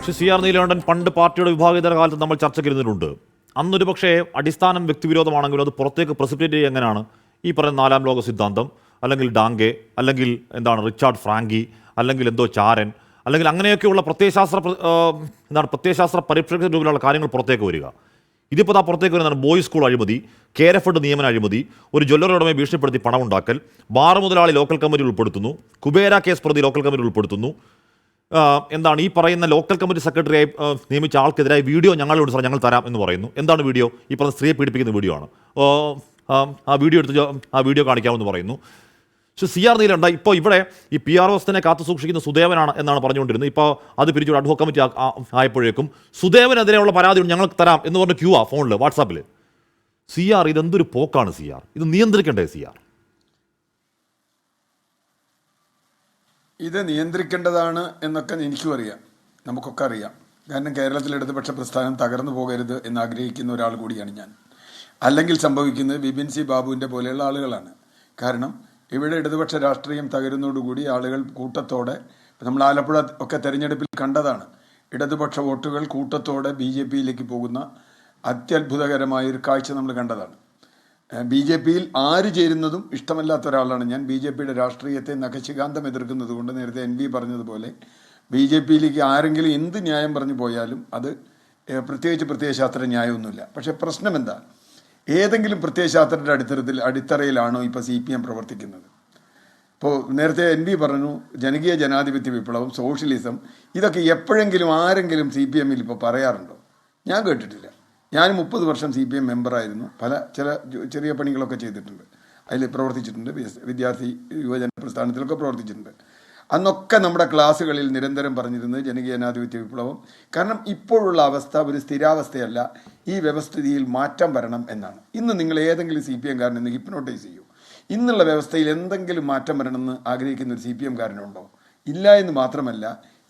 പക്ഷേ C R Neelakantan പണ്ട് പാർട്ടിയുടെ വിഭാഗീയതര കാലത്ത് നമ്മൾ ചർച്ചയ്ക്കിരുന്നിട്ടുണ്ട്. അന്നൊരു പക്ഷേ അടിസ്ഥാനം വ്യക്തിവിരോധമാണെങ്കിലും അത് പുറത്തേക്ക് പ്രസിപ്പിറ്റേറ്റ് ചെയ്യുക എങ്ങനെയാണ് ഈ പറയുന്ന നാലാം ലോക സിദ്ധാന്തം, അല്ലെങ്കിൽ ഡാങ്കെ, അല്ലെങ്കിൽ എന്താണ് റിച്ചാർഡ് ഫ്രാങ്കി, അല്ലെങ്കിൽ എന്തോ ചാരൻ, അല്ലെങ്കിൽ അങ്ങനെയൊക്കെയുള്ള പ്രത്യയശാസ്ത്ര പരിപ്രേക്ഷ്യ രൂപത്തിലുള്ള കാര്യങ്ങൾ പുറത്തേക്ക് വരിക. ഇതിപ്പോൾ പുറത്തേക്ക് വരുന്നതാണ് ബോയ്സ് സ്കൂൾ അഴിമതി, കേരഫഡ് നിയമന അഴിമതി, ഒരു ജ്വല്ലറി ഉടമയെ ഭീഷണിപ്പെടുത്തി പണമുണ്ടാക്കൽ, ബാർ മുതലാളി ലോക്കൽ കമ്മിറ്റി ഉൾപ്പെടുത്തുന്നു, കുബേര കേസ് പ്രതി ലോക്കൽ കമ്മിറ്റി ഉൾപ്പെടുത്തുന്നു, എന്താണ് ഈ പറയുന്ന ലോക്കൽ കമ്മിറ്റി സെക്രട്ടറിയായി നിയമിച്ച ആൾക്കെതിരായ വീഡിയോ ഞങ്ങളോട് സാർ ഞങ്ങൾ തരാം എന്ന് പറയുന്നു. എന്താണ് വീഡിയോ? ഈ പറഞ്ഞ സ്ത്രീയെ പീഡിപ്പിക്കുന്ന വീഡിയോ ആണ്. ആ വീഡിയോ എടുത്ത് ആ വീഡിയോ കാണിക്കാമെന്ന് പറയുന്നു. പക്ഷേ സി ആർ നീലകണ്ഠൻ ഇപ്പോൾ ഇവിടെ ഈ പി ആർ ഒസിനെ കാത്തു സൂക്ഷിക്കുന്ന സുദേവനാണ് എന്നാണ് പറഞ്ഞുകൊണ്ടിരുന്നത്. ഇപ്പോൾ അത് പിരിച്ചു അഡ്വോ കമ്മിറ്റി ആയപ്പോഴേക്കും സുദേവനെതിരെയുള്ള പരാതി ഞങ്ങൾ തരാം എന്ന് പറഞ്ഞ് ക്യൂ ഫോണിൽ വാട്സാപ്പിൽ. സി ആർ ഇതെന്തൊരു പോക്കാണ് സി ആർ? ഇത് നിയന്ത്രിക്കണ്ടേ സി ആർ? ഇത് നിയന്ത്രിക്കേണ്ടതാണ് എന്നൊക്കെ എനിക്കും അറിയാം, നമുക്കൊക്കെ അറിയാം. കാരണം കേരളത്തിൽ ഇടതുപക്ഷ പ്രസ്ഥാനം തകർന്നു പോകരുത് എന്ന് ആഗ്രഹിക്കുന്ന ഒരാൾ കൂടിയാണ് ഞാൻ. അല്ലെങ്കിൽ സംഭവിക്കുന്നത് ബിപിൻ സി ബാബുവിൻ്റെ പോലെയുള്ള ആളുകളാണ്. കാരണം ഇവിടെ ഇടതുപക്ഷ രാഷ്ട്രീയം തകരുന്നതോടുകൂടി ആളുകൾ കൂട്ടത്തോടെ, നമ്മൾ ആലപ്പുഴ ഒക്കെ തെരഞ്ഞെടുപ്പിൽ കണ്ടതാണ്, ഇടതുപക്ഷ വോട്ടുകൾ കൂട്ടത്തോടെ ബി ജെ പിയിലേക്ക് പോകുന്ന അത്യത്ഭുതകരമായൊരു കാഴ്ച നമ്മൾ കണ്ടതാണ്. ബി ജെ പിയിൽ ആര് ചേരുന്നതും ഇഷ്ടമല്ലാത്ത ഒരാളാണ് ഞാൻ. ബി ജെ പിയുടെ രാഷ്ട്രീയത്തെ നഖശികാന്തം എതിർക്കുന്നത് കൊണ്ട് നേരത്തെ എൻ വി പറഞ്ഞതുപോലെ ബി ജെ പിയിലേക്ക് ആരെങ്കിലും എന്ത് ന്യായം പറഞ്ഞു പോയാലും അത് പ്രത്യേകിച്ച് പ്രത്യയശാസ്ത്ര ന്യായമൊന്നുമില്ല. പക്ഷെ പ്രശ്നം എന്താ? ഏതെങ്കിലും പ്രത്യയശാസ്ത്രയുടെ അടിത്തറയിലാണോ ഇപ്പോൾ CPM പ്രവർത്തിക്കുന്നത്? ഇപ്പോൾ നേരത്തെ എൻ വി പറഞ്ഞു ജനകീയ ജനാധിപത്യ വിപ്ലവം, സോഷ്യലിസം, ഇതൊക്കെ എപ്പോഴെങ്കിലും ആരെങ്കിലും CPM-ൽ ഇപ്പോൾ പറയാറുണ്ടോ? ഞാൻ കേട്ടിട്ടില്ല. ഞാൻ 30 വർഷം CPM മെമ്പറായിരുന്നു. ചില ചെറിയ പണികളൊക്കെ ചെയ്തിട്ടുണ്ട്, അതിൽ പ്രവർത്തിച്ചിട്ടുണ്ട്. വിദ്യാർത്ഥി യുവജന പ്രസ്ഥാനത്തിലൊക്കെ പ്രവർത്തിച്ചിട്ടുണ്ട്. അന്നൊക്കെ നമ്മുടെ ക്ലാസ്സുകളിൽ നിരന്തരം പറഞ്ഞിരുന്നത് ജനകീയ ജനാധിപത്യ വിപ്ലവം. കാരണം ഇപ്പോഴുള്ള അവസ്ഥ ഒരു സ്ഥിരാവസ്ഥയല്ല, ഈ വ്യവസ്ഥിതിയിൽ മാറ്റം വരണം എന്നാണ്. ഇന്ന് നിങ്ങൾ ഏതെങ്കിലും CPM-കാരനെ ഒന്ന് ഹിപ്നോട്ടൈസ് ചെയ്യൂ. ഇന്നുള്ള വ്യവസ്ഥയിൽ എന്തെങ്കിലും മാറ്റം വരണമെന്ന് ആഗ്രഹിക്കുന്ന ഒരു CPM-കാരനുണ്ടോ? ഇല്ല എന്ന് മാത്രമല്ല,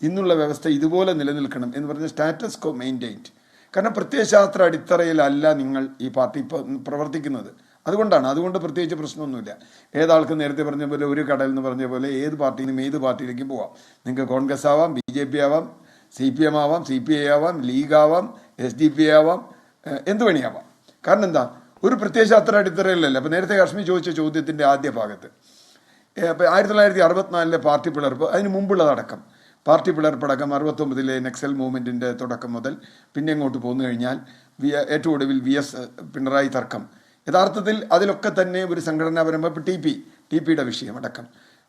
ഇന്നുള്ള വ്യവസ്ഥ ഇതുപോലെ നിലനിൽക്കണം എന്ന് പറഞ്ഞ സ്റ്റാറ്റസ് കോ മെയിൻറ്റെയിൻഡ്. കാരണം പ്രത്യയശാസ്ത്ര അടിത്തറയിലല്ല നിങ്ങൾ ഈ പാർട്ടി ഇപ്പോൾ പ്രവർത്തിക്കുന്നത്. അതുകൊണ്ട് പ്രത്യേകിച്ച് പ്രശ്നമൊന്നുമില്ല. ഏതാൾക്ക് നേരത്തെ പറഞ്ഞ പോലെ ഒരു കടയിൽ എന്ന് പറഞ്ഞ പോലെ ഏത് പാർട്ടിയിലും ഏത് പാർട്ടിയിലേക്കും പോവാം. നിങ്ങൾക്ക് കോൺഗ്രസ് ആവാം, BJP ആവാം, CPM ആവാം, CPI ആവാം, ലീഗ് ആവാം, SDP ആവാം, എന്ത് വേണിയാവാം. കാരണം എന്താ? ഒരു പ്രത്യയശാസ്ത്ര അടിത്തറയിലല്ല. അപ്പോൾ നേരത്തെ കശ്മീർ ചോദിച്ച ചോദ്യത്തിൻ്റെ ആദ്യ ഭാഗത്ത് 1964 പാർട്ടി പിളർപ്പ്, അതിന് മുമ്പുള്ളതടക്കം പാർട്ടി പിളർപ്പടക്കം 69 നക്സൽ മൂവ്മെൻറ്റിൻ്റെ തുടക്കം മുതൽ പിന്നെ അങ്ങോട്ട് പോന്നു കഴിഞ്ഞാൽ ഏറ്റവും ഒടുവിൽ VS പിണറായി തർക്കം, യഥാർത്ഥത്തിൽ അതിലൊക്കെ തന്നെ ഒരു സംഘടനാപരമായ ഇപ്പോൾ TPയുടെ വിഷയമടക്കം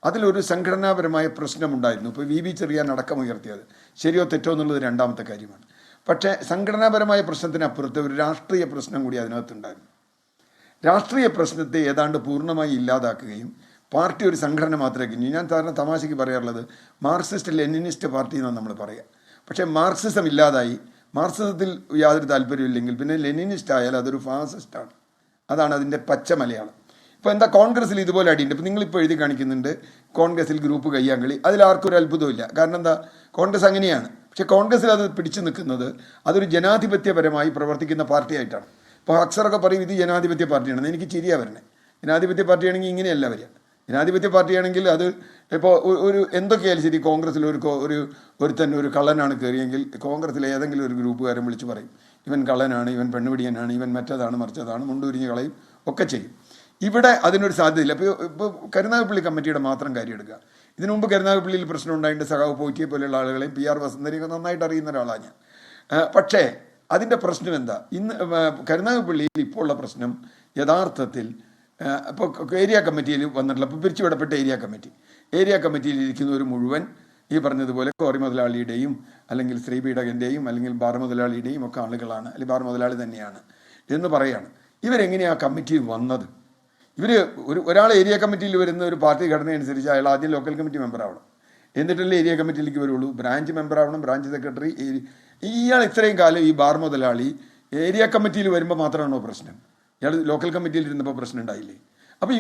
അതിലൊരു സംഘടനാപരമായ പ്രശ്നമുണ്ടായിരുന്നു. ഇപ്പോൾ VB ചെറിയാൻ അടക്കം ഉയർത്തിയത് ശരിയോ തെറ്റോ എന്നുള്ളത് രണ്ടാമത്തെ കാര്യമാണ്. പക്ഷേ സംഘടനാപരമായ പ്രശ്നത്തിനപ്പുറത്ത് ഒരു രാഷ്ട്രീയ പ്രശ്നം കൂടി അതിനകത്തുണ്ടായിരുന്നു. രാഷ്ട്രീയ പ്രശ്നത്തെ ഏതാണ്ട് പൂർണ്ണമായി ഇല്ലാതാക്കുകയും പാർട്ടി ഒരു സംഘടന മാത്രമേ. ഞാൻ സാധാരണ തമാശയ്ക്ക് പറയാറുള്ളത് മാർക്സിസ്റ്റ് ലെനിനിസ്റ്റ് പാർട്ടി എന്നാണ് നമ്മൾ പറയുക. പക്ഷേ മാർക്സിസം ഇല്ലാതായി, മാർക്സിസത്തിൽ യാതൊരു താല്പര്യമില്ലെങ്കിൽ പിന്നെ ലെനിനിസ്റ്റ് ആയാൽ അതൊരു ഫാസിസ്റ്റാണ്. അതാണ് അതിൻ്റെ പച്ച മലയാളം. ഇപ്പോൾ എന്താ കോൺഗ്രസ്സിൽ ഇതുപോലെ അടിയുണ്ട്. ഇപ്പോൾ നിങ്ങളിപ്പോൾ എഴുതി കാണിക്കുന്നുണ്ട് കോൺഗ്രസ്സിൽ ഗ്രൂപ്പ് കയ്യാങ്കളി. അതിലാർക്കും ഒരു അത്ഭുതമില്ല. കാരണം എന്താ? കോൺഗ്രസ് അങ്ങനെയാണ്. പക്ഷേ കോൺഗ്രസ്സിൽ അത് പിടിച്ചു നിൽക്കുന്നത് അതൊരു ജനാധിപത്യപരമായി പ്രവർത്തിക്കുന്ന പാർട്ടിയായിട്ടാണ്. ഇപ്പോൾ അക്സറൊക്കെ പറയും ഇത് ജനാധിപത്യ പാർട്ടിയാണെന്ന്. എനിക്ക് ചിരിയാ വരണേ. ജനാധിപത്യ പാർട്ടിയാണെങ്കിൽ ഇങ്ങനെയല്ല വരിക. ജനാധിപത്യ പാർട്ടിയാണെങ്കിൽ അത് ഇപ്പോൾ ഒരു എന്തൊക്കെയായാലും ശരി, കോൺഗ്രസ്സിൽ ഒരുത്തൻ ഒരു കള്ളനാണ് കയറിയെങ്കിൽ കോൺഗ്രസ്സിലെ ഏതെങ്കിലും ഒരു ഗ്രൂപ്പുകാരൻ വിളിച്ച് പറയും ഇവൻ കള്ളനാണ്, ഇവൻ പെണ്ണുപിടിയനാണ്, ഇവൻ മറ്റതാണ് മറിച്ചതാണ്, മുണ്ടുരിഞ്ഞ് കളയും, ഒക്കെ ചെയ്യും. ഇവിടെ അതിനൊരു സാധ്യതയില്ല. ഇപ്പോൾ കരുനാഗപ്പള്ളി കമ്മിറ്റിയുടെ മാത്രം കാര്യം എടുക്കുക. ഇതിനു മുമ്പ് കരുനാഗപ്പള്ളിയിൽ പ്രശ്നം ഉണ്ടായിട്ട് സഖാവ് പോറ്റിയെ പോലെയുള്ള ആളുകളെയും PR വസന്തനെയൊക്കെ നന്നായിട്ട് അറിയുന്ന ഒരാളാണ് ഞാൻ. പക്ഷേ അതിൻ്റെ പ്രശ്നം എന്താ? ഇന്ന് കരുനാഗപ്പള്ളിയിൽ ഇപ്പോൾ ഉള്ള പ്രശ്നം യഥാർത്ഥത്തിൽ ഇപ്പോൾ ഏരിയ കമ്മിറ്റിയിൽ വന്നിട്ടുള്ള, ഇപ്പോൾ പിരിച്ചുവിടപ്പെട്ട ഏരിയ കമ്മിറ്റിയിൽ ഇരിക്കുന്നവർ മുഴുവൻ ഈ പറഞ്ഞതുപോലെ കോറി മുതലാളിയുടെയും അല്ലെങ്കിൽ സ്ത്രീ പീഡകൻ്റെയും അല്ലെങ്കിൽ ബാർ മുതലാളിയുടെയും ഒക്കെ ആളുകളാണ്, അല്ലെങ്കിൽ ബാർ മുതലാളി തന്നെയാണ് എന്ന് പറയാണ്. ഇവരെങ്ങനെയാണ് ആ കമ്മിറ്റിയിൽ വന്നത്? ഒരാൾ ഏരിയ കമ്മിറ്റിയിൽ വരുന്ന ഒരു പാർട്ടി ഘടന അനുസരിച്ച് അയാൾ ആദ്യം ലോക്കൽ കമ്മിറ്റി മെമ്പർ ആവണം, എന്നിട്ടല്ലേ ഏരിയ കമ്മിറ്റിയിലേക്ക് വരുള്ളൂ. ബ്രാഞ്ച് മെമ്പർ ആവണം, ബ്രാഞ്ച് സെക്രട്ടറി. ഇയാൾ ഇത്രയും കാലം ഈ ബാർ മുതലാളി ഏരിയ കമ്മിറ്റിയിൽ വരുമ്പോൾ മാത്രമാണോ പ്രശ്നം? ഇയാൾ ലോക്കൽ കമ്മിറ്റിയിൽ ഇരുന്നപ്പോൾ പ്രശ്നം ഉണ്ടായില്ലേ? അപ്പോൾ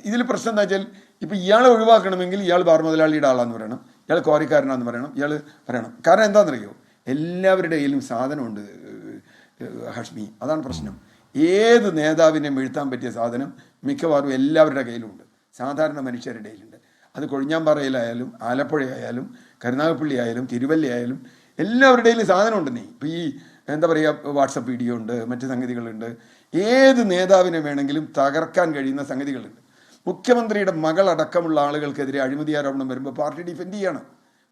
ഇതിൽ പ്രശ്നം എന്താ വെച്ചാൽ ഇപ്പോൾ ഇയാളെ ഒഴിവാക്കണമെങ്കിൽ ഇയാൾ ബാർ മുതലാളിയുടെ ആളാന്ന് പറയണം, ഇയാൾ ക്വാറിക്കാരനാന്ന് പറയണം, ഇയാൾ പറയണം. കാരണം എന്താണെന്നറിയോ? എല്ലാവരുടെ കയ്യിലും സാധനമുണ്ട് ഹഷ്മി. അതാണ് പ്രശ്നം. ഏത് നേതാവിനെ വീഴ്ത്താൻ പറ്റിയ സാധനം മിക്കവാറും എല്ലാവരുടെ കയ്യിലുമുണ്ട്, സാധാരണ മനുഷ്യരുടെ കയ്യിലുണ്ട്. അത് കൊഴിഞ്ഞാമ്പാറയിലായാലും ആലപ്പുഴയായാലും കരുനാഗപ്പള്ളി ആയാലും തിരുവല്ല ആയാലും എല്ലാവരുടെയും സാധനം ഉണ്ടെന്നേ. ഇപ്പോൾ ഈ എന്താ പറയുക, വാട്സപ്പ് വീഡിയോ ഉണ്ട്, മറ്റു സംഗതികളുണ്ട്. ഏത് നേതാവിനെ വേണമെങ്കിലും തകർക്കാൻ കഴിയുന്ന സംഗതികളുണ്ട്. മുഖ്യമന്ത്രിയുടെ മകളടക്കമുള്ള ആളുകൾക്കെതിരെ അഴിമതി ആരോപണം വരുമ്പോൾ പാർട്ടി ഡിഫെൻഡ് ചെയ്യാണ്.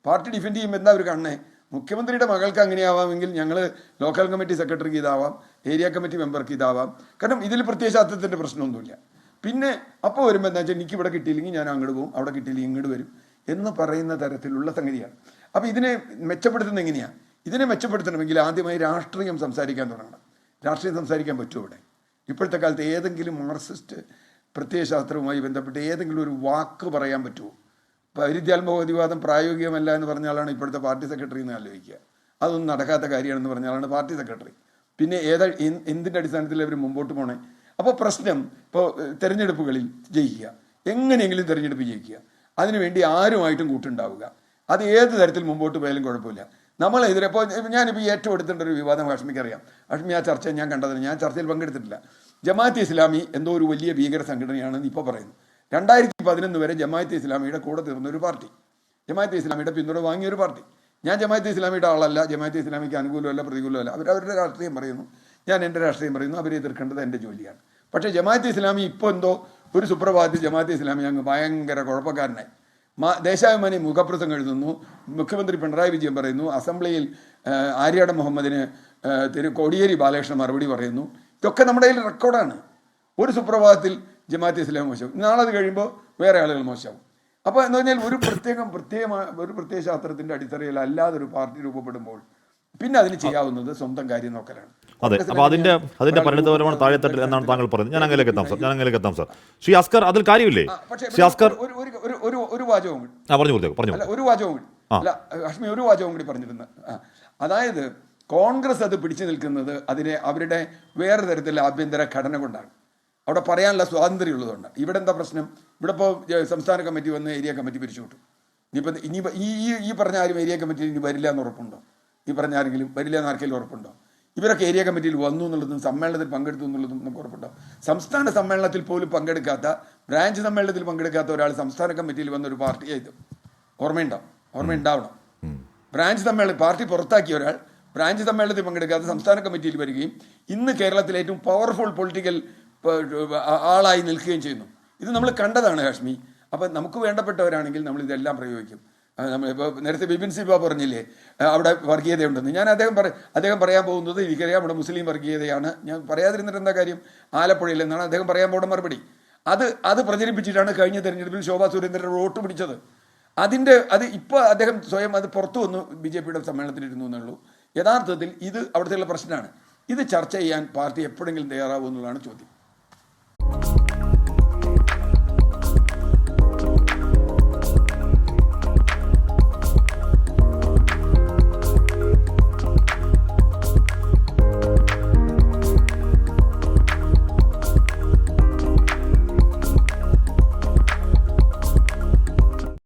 പാർട്ടി ഡിഫെൻഡ് ചെയ്യുമ്പോൾ എന്താ ഒരു കാണണേ? മുഖ്യമന്ത്രിയുടെ മകൾക്ക് അങ്ങനെയാവാമെങ്കിൽ ഞങ്ങൾ ലോക്കൽ കമ്മിറ്റി സെക്രട്ടറിക്ക് ഇതാവാം, ഏരിയ കമ്മിറ്റി മെമ്പർക്ക് ഇതാവാം. കാരണം ഇതിൽ പ്രത്യയശാസ്ത്രത്തിൻ്റെ പ്രശ്നമൊന്നുമില്ല. പിന്നെ അപ്പോൾ വരുമ്പോൾ എന്താ വെച്ചാൽ എനിക്ക് ഇവിടെ കിട്ടിയില്ലെങ്കിൽ ഞാൻ അങ്ങോട്ട് പോകും, അവിടെ കിട്ടിയില്ലെങ്കിൽ ഇങ്ങോട്ട് വരും എന്ന് പറയുന്ന തരത്തിലുള്ള സംഗതിയാണ്. അപ്പോൾ ഇതിനെ മെച്ചപ്പെടുത്തുന്നത് എങ്ങനെയാണ്? ഇതിനെ മെച്ചപ്പെടുത്തണമെങ്കിൽ ആദ്യമായി രാഷ്ട്രീയം സംസാരിക്കാൻ തുടങ്ങണം. രാഷ്ട്രീയം സംസാരിക്കാൻ പറ്റുമോ ഇവിടെ? ഇപ്പോഴത്തെ കാലത്ത് ഏതെങ്കിലും മാർക്സിസ്റ്റ് പ്രത്യയശാസ്ത്രവുമായി ബന്ധപ്പെട്ട് ഏതെങ്കിലും ഒരു വാക്ക് പറയാൻ പറ്റുമോ? പരിത്യാത്മകവാദിവാദം പ്രായോഗികമല്ല എന്ന് പറഞ്ഞാലാണ് ഇപ്പോഴത്തെ പാർട്ടി സെക്രട്ടറി എന്ന് ആലോചിക്കുക. അതൊന്നും നടക്കാത്ത കാര്യമാണെന്ന് പറഞ്ഞാലാണ് പാർട്ടി സെക്രട്ടറി. പിന്നെ എന്തിൻ്റെ അടിസ്ഥാനത്തിൽ അവർ മുമ്പോട്ട് പോണേ? അപ്പോൾ പ്രശ്നം ഇപ്പോൾ തെരഞ്ഞെടുപ്പുകളിൽ ജയിക്കുക, എങ്ങനെയെങ്കിലും തെരഞ്ഞെടുപ്പ് ജയിക്കുക, അതിനുവേണ്ടി ആരുമായിട്ടും കൂട്ടുണ്ടാവുക. അത് ഏത് തരത്തിൽ മുമ്പോട്ട് പോയാലും കുഴപ്പമില്ല. നമ്മളെതിരെ ഇപ്പോൾ ഞാനിപ്പോൾ ഏറ്റവും എടുത്തേണ്ട ഒരു വിവാദം ഹാഷ്മിക്ക് അറിയാം. ഹാഷ്മി ആ ചർച്ച ഞാൻ കണ്ടതിന്, ഞാൻ ചർച്ചയിൽ പങ്കെടുത്തിട്ടില്ല. ജമാഅത്തെ ഇസ്ലാമി എന്തോ ഒരു വലിയ ഭീകര സംഘടനയാണെന്ന് ഇപ്പോൾ പറയുന്നു. 2011 വരെ ജമാഅത്തെ ഇസ്ലാമിയുടെ കൂടെ തീർന്ന ഒരു പാർട്ടി, ജമാഅത്തെ ഇസ്ലാമിയുടെ പിന്തുണ വാങ്ങിയ ഒരു പാർട്ടി. ഞാൻ ജമാഅത്തെ ഇസ്ലാമിയുടെ ആളല്ല, ജമാഅത്തെ ഇസ്ലാമിക്ക് അനുകൂലമല്ല പ്രതികൂലമല്ല. അവരവരുടെ രാഷ്ട്രീയം പറയുന്നു, ഞാൻ എൻ്റെ രാഷ്ട്രീയം പറയുന്നു. അവരെ എതിർക്കേണ്ടത് എൻ്റെ ജോലിയാണ്. പക്ഷേ ജമാഅത്തെ ഇസ്ലാമി ഇപ്പോൾ എന്തോ ഒരു സുപ്രഭാതത്തിൽ ജമാഅത്തെ ഇസ്ലാമി അങ്ങ് ഭയങ്കര കുഴപ്പക്കാരനായി. ദേശാഭിമാനി മുഖപ്രസംഗം എഴുതുന്നു, മുഖ്യമന്ത്രി പിണറായി വിജയൻ പറയുന്നു, അസംബ്ലിയിൽ ആര്യാടൻ മുഹമ്മദിന് കോടിയേരി ബാലകൃഷ്ണൻ മറുപടി പറയുന്നു. ഇതൊക്കെ നമ്മുടെ കയ്യിൽ റെക്കോർഡാണ്. ഒരു സുപ്രഭാതത്തിൽ ജമാഅത്തെ ഇസ്ലാമി മോശമാവും, നാളെ അത് കഴിയുമ്പോൾ വേറെ ആളുകൾ മോശമാവും. അപ്പോൾ എന്ന് പറഞ്ഞാൽ ഒരു പ്രത്യയശാസ്ത്രത്തിൻ്റെ അടിത്തറയിൽ അല്ലാതെ ഒരു പാർട്ടി രൂപപ്പെടുമ്പോൾ പിന്നെ അതിന് ചെയ്യാവുന്നത് സ്വന്തം കാര്യം നോക്കലാണ്. അതെ, അപ്പോൾ അതിന്റെ പരിണിതപരമാണ് താഴെത്തട്ടിൽ എന്നാണ് താങ്കൾ പറയുന്നത്. ഞാൻ അങ്ങനെയൊക്കെ എത്താം സാർ. ശ്രീ അസ്കർ, അതിൽ കാര്യമില്ലേ? ശ്രീ അസ്കർ ഒരു വാചകവും പറഞ്ഞു. ഒരു വാചകവും അല്ല ഹാഷ്മി, ഒരു വാചകവും കൂടി പറഞ്ഞിരുന്നു. അതായത് കോൺഗ്രസ് അത് പിടിച്ചു നിൽക്കുന്നത് അവരുടെ വേറെ തരത്തിലുള്ള ആഭ്യന്തര ഘടന കൊണ്ടാണ്. അവിടെ പറയാനുള്ള സ്വാതന്ത്ര്യം ഉള്ളതുകൊണ്ടാണ്. ഇവിടെ എന്താ പ്രശ്നം? ഇവിടെ ഇപ്പോൾ സംസ്ഥാന കമ്മിറ്റി വന്ന് ഏരിയ കമ്മിറ്റി പിരിച്ചുവിട്ടു. ഇനിയിപ്പോൾ ഈ പറഞ്ഞ ആരും ഏരിയ കമ്മിറ്റിയിൽ ഇനി വരില്ല എന്ന് ഉറപ്പുണ്ടോ? ഈ പറഞ്ഞ ആരെങ്കിലും വരില്ല എന്ന് ആർക്കെങ്കിലും ഉറപ്പുണ്ടോ? ഇവരൊക്കെ ഏരിയ കമ്മിറ്റിയിൽ വന്നു എന്നുള്ളതും സമ്മേളനത്തിൽ പങ്കെടുത്തു എന്നുള്ളതും നമുക്ക് ഉറപ്പുണ്ടോ? സംസ്ഥാന സമ്മേളനത്തിൽ പോലും പങ്കെടുക്കാത്ത, ബ്രാഞ്ച് സമ്മേളനത്തിൽ പങ്കെടുക്കാത്ത ഒരാൾ സംസ്ഥാന കമ്മിറ്റിയിൽ വന്ന ഒരു പാർട്ടിയായത് ഓർമ്മയുണ്ടാവണം. ബ്രാഞ്ച് സമ്മേളനം പാർട്ടി പുറത്താക്കിയ ഒരാൾ ബ്രാഞ്ച് സമ്മേളനത്തിൽ പങ്കെടുക്കാതെ സംസ്ഥാന കമ്മിറ്റിയിൽ വരികയും ഇന്ന് കേരളത്തിലെ ഏറ്റവും പവർഫുൾ പൊളിറ്റിക്കൽ ആളായി നിൽക്കുകയും ചെയ്യുന്നു. ഇത് നമ്മൾ കണ്ടതാണ് ഹാഷ്മി. അപ്പം നമുക്ക് വേണ്ടപ്പെട്ടവരാണെങ്കിൽ നമ്മൾ ഇതെല്ലാം പ്രയോഗിക്കും. നമ്മളിപ്പോൾ നേരത്തെ ബിപിൻ സിബ പറഞ്ഞില്ലേ അവിടെ വർഗീയതയുണ്ടെന്ന്. അദ്ദേഹം പറയാൻ പോകുന്നത് എനിക്കറിയാം അവിടെ മുസ്ലിം വർഗീയതയാണ്. ഞാൻ പറയാതിരുന്നിട്ട് എന്താ കാര്യം? ആലപ്പുഴയിൽ എന്നാണ് അദ്ദേഹം പറയാൻ പോകുന്ന മറുപടി. അത് പ്രചരിപ്പിച്ചിട്ടാണ് കഴിഞ്ഞ തെരഞ്ഞെടുപ്പിൽ ശോഭാ സുരേന്ദ്രൻ വോട്ട് പിടിച്ചത്. അത് ഇപ്പോൾ അദ്ദേഹം സ്വയം അത് പുറത്തു വന്നു BJP-യുടെ സമ്മേളനത്തിലിരുന്നു എന്നുള്ളൂ. യഥാർത്ഥത്തിൽ ഇത് അവിടുത്തെയുള്ള പ്രശ്നമാണ്. ഇത് ചർച്ച ചെയ്യാൻ പാർട്ടി എപ്പോഴെങ്കിലും തയ്യാറാവുമെന്നുള്ളതാണ് ചോദ്യം.